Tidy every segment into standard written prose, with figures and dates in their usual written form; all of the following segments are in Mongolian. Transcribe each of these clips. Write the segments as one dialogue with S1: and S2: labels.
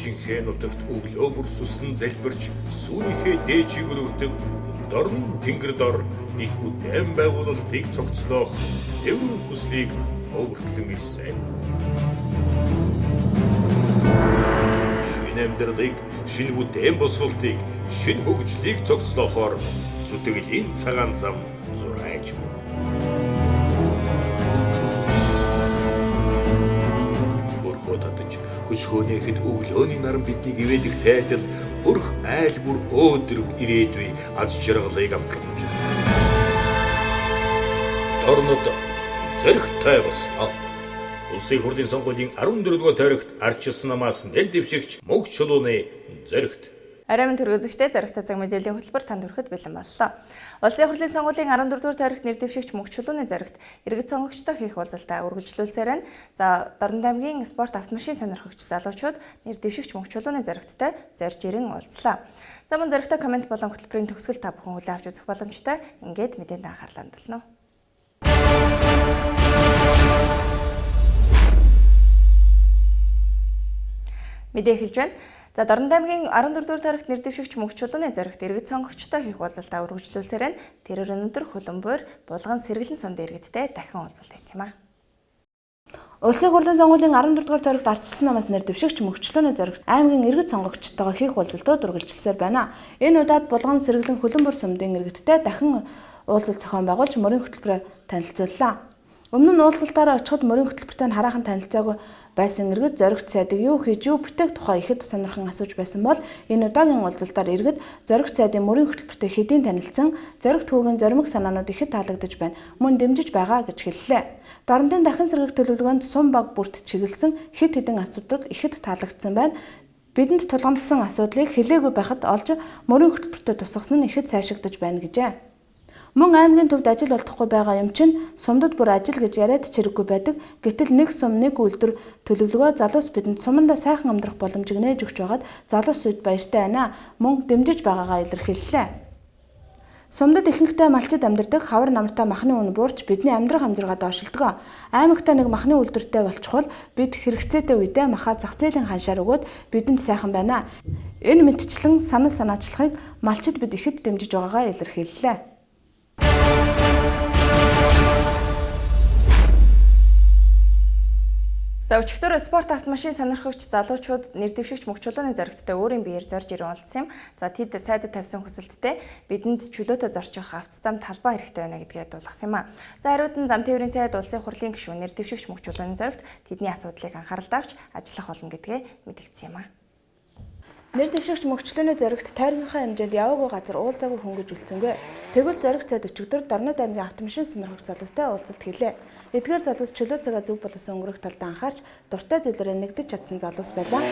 S1: жинхэнэ нутагт өглөө бүр сүсэн залбирч сүүнийхээ дээжийг өргөдөг дорны тэнгэр дор их бүтээн байгуулалтыг цогцлоох дэврэн хүслийг өвөртлөн ирсэн. Шинэ амьдралыг, шинэ бүтээн босголтыг, шинэ хөгжлийг цогцлоохоор зүтгэлийн цагаан зам зураач мөн. Өрхөө татаж хөшгөөнийхэд өглөөний наран биднийг ивэдэгтэй адил өрх айл бүр өөдрөг ирээдүй аз жаргалыг амтлах учир. Дорнод зэрэгтэй басна. Улсын хурлын сонгуулийн 14-р тойрогт ардчилсан намаас нэр дэвшигч мөнх чулууны зэрэгт.
S2: Арай төргөзөгчтэй зэрэгтэй цаг мэдээллийн хөтөлбөр танд хүрэхэд бэлэн боллоо. Улсын хурлын сонгуулийн 14-р тойрогт нэр дэвшигч мөнх чулууны зэрэгт иргэд сонгогчдоо хийх уулзалтаа үргэлжлүүлсээр нь Дорн аймгийн спорт автомашин сонирхогч залуучууд нэр дэвшигч мөнх чулууны зэрэгттэй зорж ирэн уулзлаа. За мөн зэрэгтэй комент болон хөтөлбөрийн төгсгөл та бүхэн хүлээн авч үзэх боломжтой. Ингээд мэдээнд анхаарлаа хандуулна. Мэдээ хэлж байна. Дорн аймгийн 14-р тойрогт нэр дэвшигч мөнх чулууны зэрэгт иргэд сонгогчдоо хийх уулзалтаа үргэлжлүүлсээр нь тэрээр өнөөдөр хөлбөмбөр булган сэргэлэн сумд иргэдтэй дахин уулзалт хийсэн юм а. Улсын хурлын сонгуулийн 14-р тойрогт ардчилсан намаас нэр дэвшигч мөнх чулууны зэрэгт аймгийн иргэд сонгогчдоо хийх уулзалтууд үргэлжилсээр байна. Энэ удаад булган сэргэлэн хөлбөмбөр сумдын иргэдтэй дахин уулзалт зохион байгуулж мөрийн хөтөлбөрөөр танилцууллаа. Өмнө нь уулзалтаараа очиход мөрийн хөтөлбөртэй хараахан танилцаагүй байсан иргэд зоригт сайдыг юу хийж юу бүтээх тухай ихэд сонирхон асууж байсан бол энэ удаагийн уулзалтаар иргэд зоригт сайдын мөрийн хөтөлбөртэй хэдийн танилцсан, зоригт хүүгийн зоримог санаанууд ихэд таалагдж байна, мөн дэмжиж байгаа гэж хэллээ. Дорнодын дахин сэргэх төлөвлөгөөнд сум баг бүрт чиглэсэн хэд хэдэн асуудал ихэд таалагдсан байна. Бидэнд тулгамдсан асуудлыг хэлээгүй байхад олж мөрийн хөтөлбөртөө тусгасан нь ихэд сайшигдаж байна гэжээ. Мөн аймгийн төвд ажил олдохгүй байгаа юм чинь сумдад бүр ажил гэж яриад чирэггүй байдаг. Гэтэл нэг сум нэг үйлдвэр төлөвлөгөө залуус бидэнд суманда сайхан амьдрах боломжийг нээж өгч байгаад залуус үед баяртай байна. Мөн дэмжиж байгаагаа илэрхийллээ. Сумдад ихэнхдээ малчид амьдардаг, хавар намартай махны үн буурч бидний амьдрах амжиргаа доошилдог. Аймагтаа нэг махны үйлдвэртэй болчихвол бид хэрэгцээтэй үедээ махаа зах зээлийн ханшаар өгөөд бидэнд сайхан байна. Энэ мэдчлэн санал санаачлагыг малчид бид ихэд дэмжиж байгаагаа илэрхийллээ. За өчигдөр спорт автомашин сонирхогч залуучууд нэр дэвшигч мөнх чулууны зэрэгттэй өөрийн биеэр зорж ирэн уулзсан юм. За тэд сайдад тавьсан хүсэлттэй бидэнд чөлөөтэй зорчих авто зам талбай хэрэгтэй байна гэдгээ дуулгасан юм а. За хариуд нь зам тээврийн сайд улсын хурлын гишүүн нэр дэвшигч мөнх чулууны зэрэгт тэдний асуудлыг анхааралд авч ажиллах болно гэдгээ мэдгдсэн юм а. Нэр дэвшигч мөнх чулууны зэрэгт тойргийнхаа хэмжээнд яваагүй газар уулзаагүй хүн гэж үлдсэнгүй. Тэгвэл зэрэг цайд өчигдөр Дорнод аймгийн автомашин сонирхогч залуустай уулзалт хийлээ. Эдгээр залуус чөлөө цагаа зөв боловсон өнгөрөх талд анхаарч дуртай зүйлээрээ нэгдэж чадсан залуус байлаа.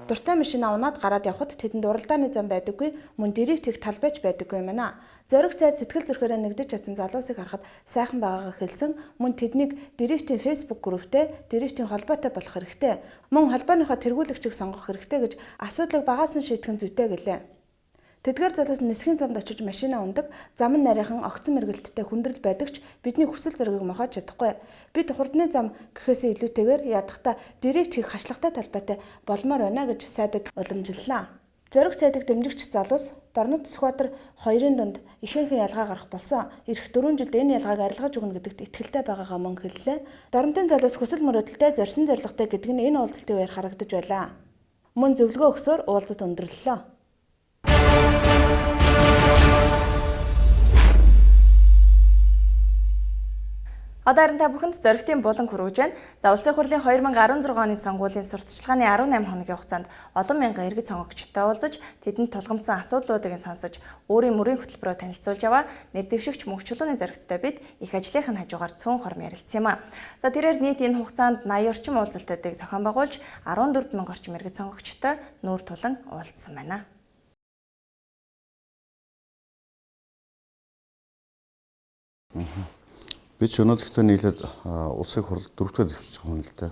S2: Дуртай машинаа унаад гараад явхад тэдэнд уралдааны зам байдаггүй, мөн директ хийх талбайч байдаггүй юм аа. Зориг цайд сэтгэл зүрхээрээ нэгдэж чадсан залуусыг харахад сайхан байгаагаа хэлсэн, мөн тэднийг директийн Facebook групптэй директийн холбоотой болох хэрэгтэй. Мөн холбооныхоо тэргүүлэгчийг сонгох хэрэгтэй гэж асуудлыг багаас нь шийтгэн зүйтэй гэлээ. Тэдгээр залуус нисхийн замд очиж машинаа ундаг, зам нь нарийнхан огцон мэргэлттэй хүндрэл байдаг ч бидний хүсэл зоригийг мохож чадахгүй. Бид хурдны зам гэхээсээ илүүтэйгээр ядахта директ хийх хашлахтай талбайтай болмоор байна гэж сайдад уламжиллаа. Зориг сайдыг дэмжигч залуус Дорнод Сүхбаатар хоёрын дунд ихэнхэн ялгаа гарах болсон. Ирэх 4 жилд энэ ялгааг арилгаж өгнө гэдэгт итгэлтэй байгаагаа мөн хэллээ. Дорнодын залуус хүсэл мөрөөдөлтэй зорьсон зорилготой гэдэг нь энэ уулзалтын үеэр харагдаж байлаа. Мөн зөвлөгөө өгсөөр уулзалт өндөрлөлөө. Одоо харин та бүхэнд зоригтын булан хүргэж байна. За улсын хурлын 2016 оны сонгуулийн сурталчилгааны 18 хоногийн хугацаанд олон мянган иргэд сонгогчтой уулзаж, тэдэнд тулгамдсан асуудлуудыг сонсож, өөрийн мөрийн хөтөлбөрөөр танилцуулж яваа нэр дэвшигч мөнх чулууны зэрэгттэй бид их ажлынх нь хажуугаар цөөн хором ярилцсан юм а. За тэрээр нийт энэ хугацаанд 80 орчим уулзалтуудыг зохион байгуулж 14 мянган орчим иргэд сонгогчтой нүүр тулан уулзсан байна.
S3: Бид өнөөдөртөө нийлээд улсын хурл 4-р дэвшиж байгаа юм л дээ.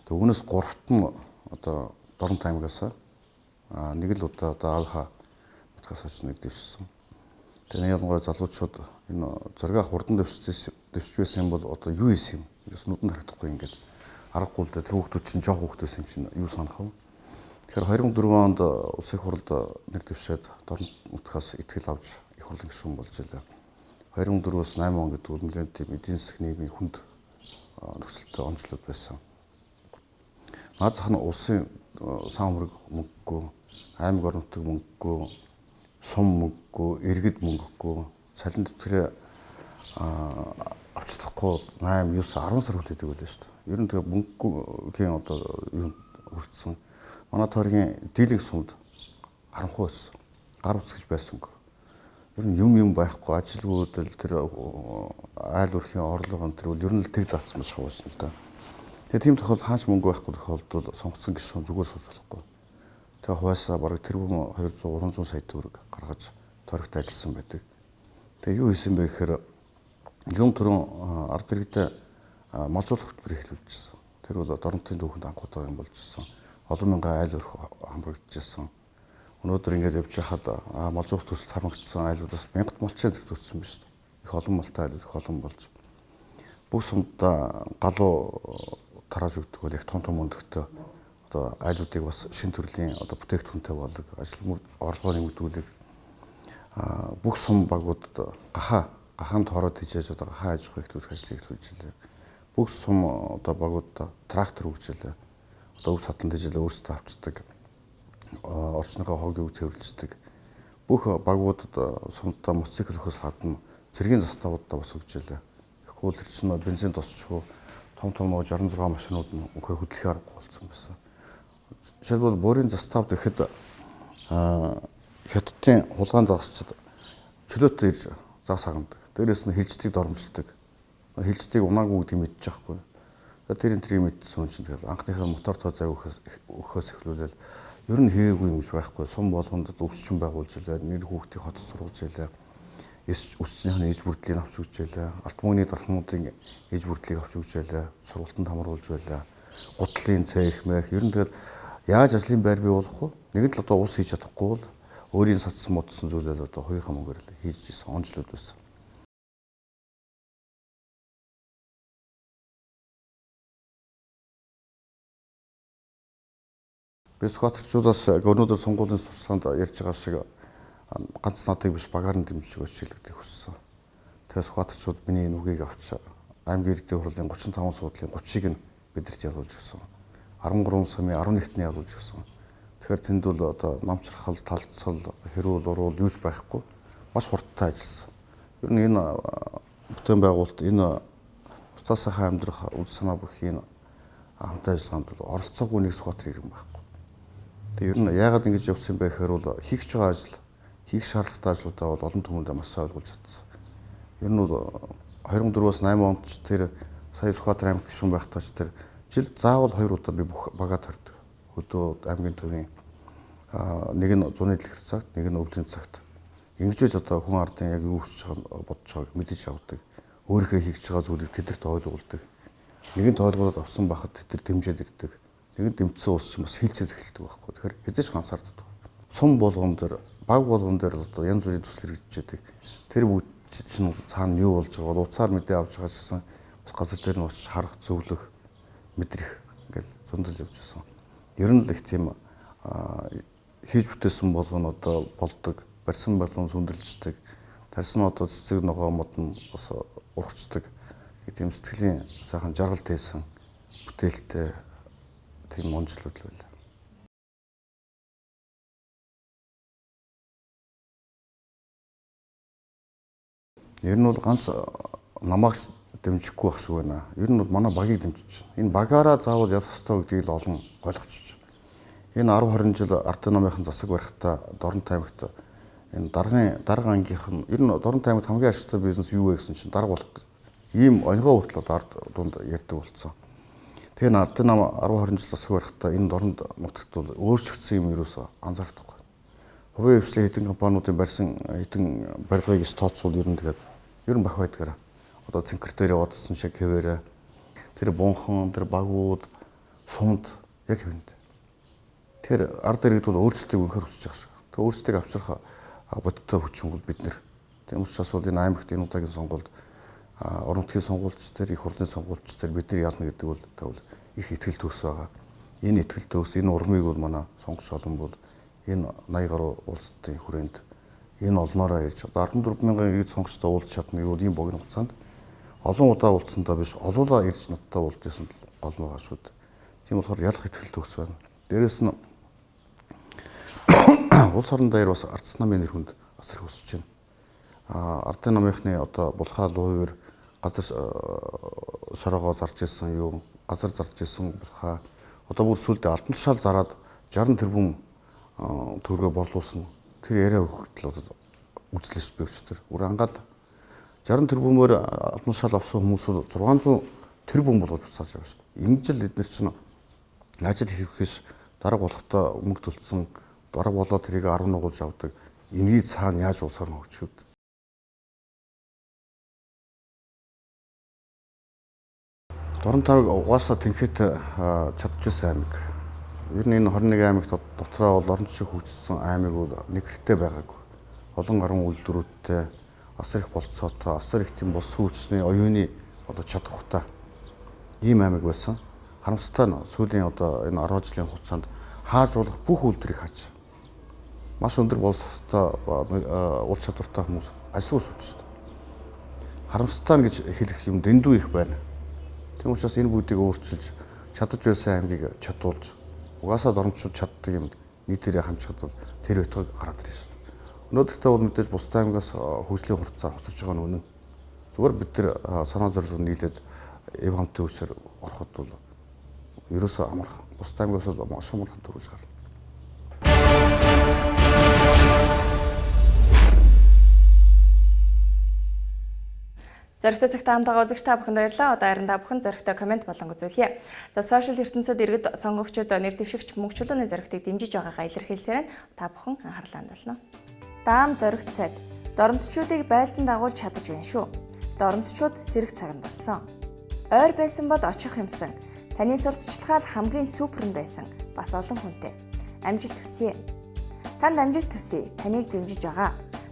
S3: Тэгээ үүнээс 3-т нь одоо Дорн аймгаас нэг л удаа одоо Авха нутгаас очиж нэг дэвшсэн. Тэгээ ялангуяа залуучууд энэ зургаа хурдан дэвшиж байсан бол одоо юу ийсэн юм? Ерөөс нүдэнд харагдахгүй ингээд аргагүй л дээ тэр хүүхдүүд чинь жоох хүүхдээс юм чинь юу санах вэ? Тэгэхээр 2004 онд улсын их хурлд нэр дэвшээд дорн нутгаас итгэл авч их хурлын гишүүн болж байлаа. 2004-өөс 8 он гэдэг бол нэлээд тийм эдийн засгийн нийгмийн хүнд нөхцөлтэй онцлог байсан. Наад зах нь улсын сан хөрөг мөнгөгүй, аймаг орон нутаг мөнгөгүй, сум мөнгөгүй, иргэд мөнгөгүй, цалин дэвтрээ авч чадахгүй 8, 9, 10 сар хүлээдэг байлаа шүү дээ. Ер нь тэгээ мөнгөгийн одоо юу хүртсэн. Манай тойргийн дийлэнх сумд харанхуй байсан. Гар үсгэж байсангүй. Ер нь юм байхгүй ажилгүйдэл тэр айл өрхийн орлого энэ төр ер нь л тэг заацсан байж байгаа юм л да. Тэгээ тийм тохиолдолд хаач мөнгө байхгүй тохиолдолд сонгоцсон гишүүн зүгээр сууж болохгүй. Тэгээ хуваасаа бараг тэрбум 200 300 сая төгрөг гаргаж тойрогт ажилласан байдаг. Тэгээ юу хийсэн бэ гэхээр юм түрүүн ард иргэдэд малжуулах хөтөлбөр эхлүүлчихсэн. Тэр бол дорнотын дүүхэнд анхудаа юм болж ирсэн. Олон мянган айл өрх хамрагдчихсан. Өнөөдөр ингэж явж хахад малжуулах төсөлд хамрагдсан айлуудаас мянгат малчин төрүүлсэн байна шүү дээ. Их олон малтай айлууд их олон болж. Бүх сумдаа галуу тарааж өгдөг бол их том өндөгтэй одоо айлуудыг бас шин төрлийн одоо бүтээгдэхүүнтэй болдог ажил орлогоо нэмэгдүүлэг бүх сум багуудад гахаан тоороод хийж одоо гахаан аж ахуй ихлүүлэх ажлыг эхлүүлж байлаа. Бүх сум одоо багуудад трактор өгчээлээ. Одоо үг садлан дэжлээ өөрсдөө авчдаг. Орчныхоо хоогийг цэвэрлждэг. Бүх багуудад сумдаа мотоцикл өгөхөөс гадна цэргийн заставуудаа бас өгчээлээ. Тэгэхгүй тэр чинь бензин тосчгүй том 66 машинууд нь өнөхөр хөдлөхөөр болсон байсан. Жишээлбэл буурийн заставд ихэд хятадын хулгайн загасчид чөлөөтэй ирж заас хагнадаг. Дээрээс нь хилжтийг дормжилдаг. Хилжтийг унаагүй гэдэг мэдчих байхгүй. Тэр энэ трийг мэдсэн хүн чинь тэгэл анхныхаа мотор тоо зав өгөхөөс эхлүүлэл ер нь хийгээгүй юм шиг байхгүй. Сум болгонд өсчин байгуулж илээ, нэр хүүхдийг хотод сургуулж илээ. Өсчнийхний ээж бүрдлийг авч өгч байлаа. Алт мөнгөний дархнуудын ээж бүрдлийг авч өгч байлаа. Сургалтанд хамруулж байлаа. Гутлын цээх мэх ер нь тэгэл яаж ажлын байр бий болох вэ? Нэг л одоо ус хийж чадахгүй бол өөрийн сацсан модсон зүйлээ одоо хоёрхан мөнгөөр хийж ирсэн онцлог байсан. Би Скватерчудаас өнөөдөр сонгуулийн сурсанд ярьж байгаа шиг ганц надыг биш багаар нь дэмжиж өгч хэлэгдэх хүссэн. Тэгээ Скватерчуд миний нүгийг авч аймгийн иргэдийн хурлын 35 суудлын 30-ыг нь бидэрт ялуулж өгсөн. 13 сумын 11-т нь ялуулж өгсөн. Тэгэхээр тэнд бол одоо намчрахал, талцсал, хэрүүл, уруул юуч байхгүй маш хурдтай ажилласан. Ер нь энэ бүтээн байгуулалт энэ утасаа амьдрах үйл санаа бүх энэ хамтаа ажиллагаанд оролцоогүй нэг Скватер иргэн байхгүй. Тэгээ ер нь яагаад ингэж явсан бэ гэхээр бол хийх байгаа ажил, хийх шаардлагатай ажлуудаа бол олон түмэнд маш сайн ойлгуулж чадсан. Ер нь бол 2004-өөс 8 онд ч тэр сая Скватер аймаг гишүүн байхдаа ч тэр жил заавал 2 удаа би бүх багаа төрдөг. Өдөө аймгийн төвийн нэг нь зуны дэлгэр цагт, нэг нь өвлийн цагт. Ингэж одоо хүн ардын яг юу хийж байгааг бодож байгааг мэдэж авдаг. Өөрийнхөө хийж байгаа зүйлийг тэдэрт ойлгуулдаг. Нэгэн тойлгоод авсан байхад тэд дэмжиж ирдэг. Нэгэн дэмжсэн ус ч бас хилцээд эхэлдэг байхгүй. Тэгэхээр хэзээ ч ганцаарддаг. Сум болгон дээр, баг болгон дээр одоо янз бүрийн төсөл хэрэгжиж байдаг. Тэр бүгд чинь цаана юу болж байгаа бол уцаар мэдээ авч байгаа гэсэн бас газар дээр нь очиж харах, зөвлөх, мэдрэх ингээл зөндөл явж байсан. Ер нь л их тийм хийж бүтээсэн болгоно одоо болдог, барьсан болгон сүндэрлждэг, тарьсан одоо цэцэг ногоо мод нь бас урагчдаг. Тийм сэтгэлийн сайхан жаргалт хийсэн бүтээлтэй тийм онцлог байл. Ер нь бол ганц намайг дэмжихгүй байх шиг байна. Ер нь бол манай багийг дэмжиж байна. Энэ багаараа заавал ялах ёстой гэдгийг л олон ойлгочихж байна. Энэ 10-20 жил ардын намынхан засаг барихтаа Дорнот аймагт энэ дарга ангийнх нь ер нь Дорнот аймагт хамгийн ашигтай бизнес юу вэ гэсэн чинь дарга болох ийм өнгөө хүртэл ард дунд ярьдаг болсон. Тэгээ ардын нам 10-20 жил засаг барихтаа энэ Дорнот нутагт бол өөрчлөгдсөн юм ерөөсөө анзаардахгүй. Хувийн хвшлийн хэдэн компаниудын барьсан хэдэн барилгыг тооцвол ер нь бах байдгаараа одоо цэнхэр дээр яваадсан шиг хэвээрээ тэр бунхан тэр багууд сумд яг хэвэнд. Тэр ард иргэд бол өөрсдөө үнэхээр хүсэж байгаа шиг. Тэг өөрсдөө авчрах бодиттой хүчин бол бид нэр. Тийм учраас бол энэ аймагт энэ удаагийн сонгуульд орон нутгийн сонгуульч төр их хурлын сонгуульч төр бид нар ялна гэдэг бол тэгвэл их ихтгэл төгс байгаа. Энэ ихтгэл төгс, энэ урмыг бол манай сонгогч олон бол энэ 80 гаруй улсуудын хүрээнд энэ олноороо ирж одоо 14 мянган иргэд сонгогчтой уулзах чадна гэвэл ийм богино хугацаанд олон удаа уулзсандаа биш олуулаа ирж надтай уулзж байсан гол байгаа шүү дээ. Тийм болохоор ялах ихтгэл төгс байна. Дээрээс нь улс орон дээр бас ардс намын нэр хүнд асар их өсөж байна. Ардын намынхны одоо булхаа луувэр газар шороогоо зарж ирсэн юм, газар зарж ирсэн булхаа одоо бүр сүлдээ алтан тушаал зараад 60 тэрбум төгрөгөө борлуулсан. Тэр яриа хөгтөл одоо үзлэш бэгчтэр. Өөр ангаал 60 тэрбумээр алтан тушаал авсан хүмүүс 600 тэрбум болгож буцааж байгаа шүү дээ. Ингэж л эдгээр чинь ажил хийхээс дарга болохтой мөнгө төлсөн дарга болоод тэрийг 10 нугуулж авдаг. Энийг цаана яаж уусаар нь хөгжөөд. Дорн тавыг угаасаа тэнхет чадчихсан аймаг. Ер нь энэ 21 аймагт дотроо бол орон зайг хөгжсөн аймаг бол нэг хэрэгтэй байгаагүй. Олон гаруй үйлдвэрүүдтэй, асар их болцоотой, асар их тийм бус сүүчний оюуны одоо чадвартай ийм аймаг байсан. Харамсалтай нь сүүлийн одоо энэ 10 жилийн хугацаанд хааж болох бүх үйлдвэрийг хааж маш өндөр болцоотой ур чадвартай хүмүүс ажил сууж шүү дээ. Харамсалтай нь гэж хэлэх юм дэндүү их байна. Тийм учраас энэ бүгдийг өөрчилж чадаж байсан аймгийг чадуулж угаасаа дормчууд чаддаг юм нийтээрээ хамжихад бол тэр байтугай гараад ирсэн шүү дээ. Өнөөдөртөө бол мэдээж бусдын аймгаас хөгжлийн хурцаар хоцорж байгаа нь үнэн. Зүгээр бид тэр санаа зорилго нийлээд эв хамтын хүчээр ороход бол ерөөсөө амархан. Бусдын аймгаас бол маш амархан төрүүлж гарна.
S2: Зоригтой цагтаа хамтдаа үзэгч та бүхэнд баярлалаа. Одоо харин та бүхэн зоригтой комент болон үзүүлье. За сошиал ертөнцид иргэд сонгогчдод нэр дэвшигч мөнх чулууны зоригтыг дэмжиж байгаагаа илэрхийлсээр та бүхэн анхаарлаа хандуулна. Даам зоригт сайд дорнтчуудыг байлдан дагуулж чадаж байна шүү. Дорнтчууд сэрэг цаганд болсон. Ойр байсан бол очих юмсан. Таны сурталчилгаал хамгийн супер нь байсан. Бас олон хүнтэй. Амжилт хүсье. Танд амжилт хүсье. Таныг дэмжиж байгаа.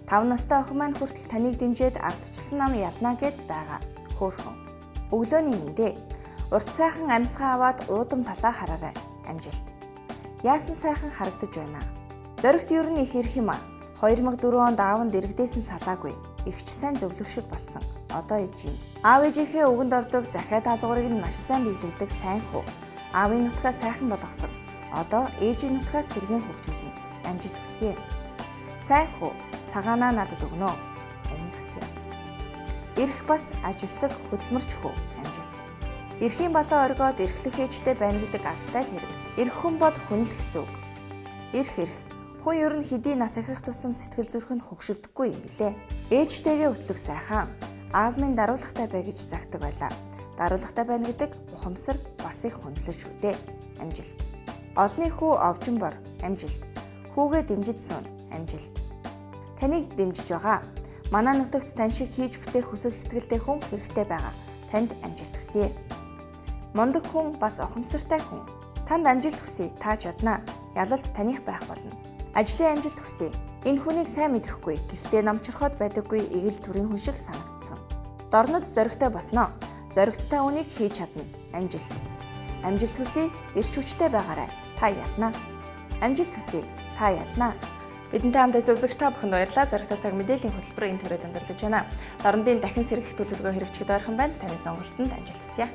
S2: 5 настай охин маань хүртэл таныг дэмжиж ардчилсан нам ялнаа гэд байгаа. Хөөрхөн. Өглөөний мэндэ. Урт сайхан амьсгаа аваад уудам талаа хараарай. Амжилт. Яасан сайхан харагдаж байна. Зоригт ер нь их ирэх юм а. 2004 онд аав нь дэрэгдээсэн салаагүй. Игч сайн зөвлөв шиг болсон. Одоо ээж юм. Аав ээжийнхээ үгэнд ордог захиа даалгаврыг нь маш сайн биелүүлдэг сайн хүү. Аавын нутгаа сайхан болгосон. Одоо ээжийн нутгаа сэргэн хөгжүүлнэ. Амжилт хүсье. Сайн хүү. Цагаанаа надад өгнө. Энийг хэсэ. Ирэх бас ажилсаг хөдөлмөрч хөө. Амжилт. Эрхийн балаа оргоод эрхлэх ээжтэй байна гэдэг азтай л хэрэг. Ирэх хүн бол хүн л гэсэн үг. Ирэх. Хүн ер нь хэдий нас ахих тусам сэтгэл зүрх нь хөгшөрдөггүй юм билээ. Ээжтэйгээ өтлөг сайхан. Аав минь даруулагтай бай гэж загтаг байлаа. Даруулагтай байна гэдэг ухамсар бас их хүндлэл шүү дээ. Амжилт. Олны хүү овжин бор. Амжилт. Хүүгээ дэмжиж суун. Амжилт. Таныг дэмжиж байгаа. Манай нутагт тань шиг хийж бүтээх хүсэл сэтгэлтэй хүн хэрэгтэй байгаа. Танд амжилт хүсье. Мундаг хүн бас ухамсартай хүн. Танд амжилт хүсье. Та чаднаа. Ялалт таних байх болно. Ажлын амжилт хүсье. Энэ хүнийг сайн мэдэхгүй. Гэхдээ намчраход байдаггүй эгэл төрийн хүн шиг санагдсан. Дорнод зоригтой босноо. Зоригттой үнийг хийж чадна. Амжилт. Амжилт хүсье. Ирч хүчтэй байгаарай. Та ялнаа. Амжилт хүсье. Та ялнаа. Бидэнтэй хамт байсан үзэгч та бүхэнд баярлалаа. Зоригтой цаг мэдээллийн хөтөлбөр энэ төрөйд өндөрлөж байна. Дорнодын дахин сэргийх төлөвлөгөө хэрэгжихэд ойрхон байна. Таны сонголтод амжилт хүсье.